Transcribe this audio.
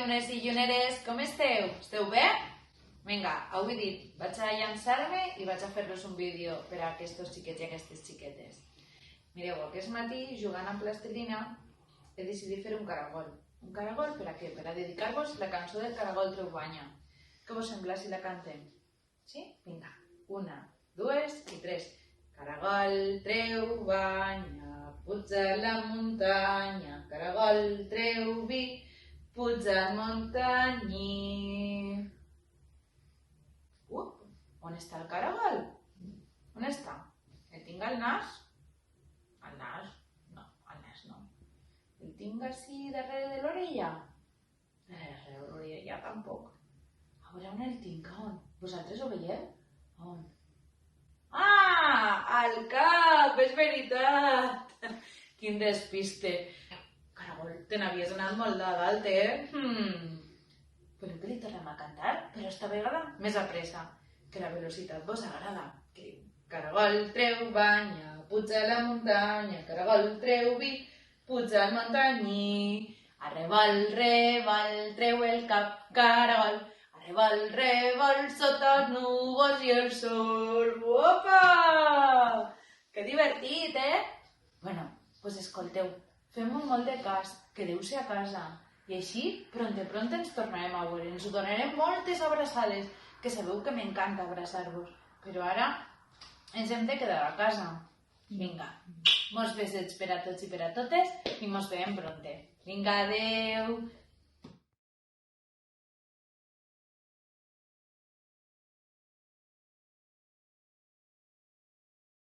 llunes i lluneres, com esteu? Esteu bé? Vinga, avui dit, vaig a llançar-me i vaig a fer-los un vídeo per a aquests xiquets i aquestes xiquetes. Mireu, aquest matí, jugant amb plastilina, he decidit fer un caragol. Un caragol per a què? Per a dedicar-vos la cançó del caragol treu banya. Què vos sembla si la cantem? Sí? Vinga, 1, 2 i 3. Caragol treu banya, puja a la muntanya, caragol treu vi, puja al muntanyi. On està el caragol? On està? El tinc al nas? Al nas? No, al nas no. El tinc així darrere de l'orella? Darrere de l'orella tampoc. A veure on el tinc, on? Vosaltres ho veieu? On? Ah! Al cap! És veritat! Quin despiste! Caragol, te n'havies anat molt de dalt, Voleu que li tornem a cantar? Però esta vegada més a pressa, que la velocitat vos agrada. Caragol treu banya, puja a la muntanya, caragol treu vi, puja al muntanyi. Arrebol, rebol, treu el cap, caragol. Arrebol, rebol, sota els núvols i el sol. Opa! Que divertit, Bueno, doncs escolteu, fem-ho molt de cas, quedeu-se a casa. I així, pronte ens tornarem a veure, ens ho donarem moltes abraçades, que sabeu que m'encanta abraçar-vos. Però ara ens hem de quedar a casa. Vinga, molts besets per a tots i per a totes i mos veiem pronte. Vinga, adeu!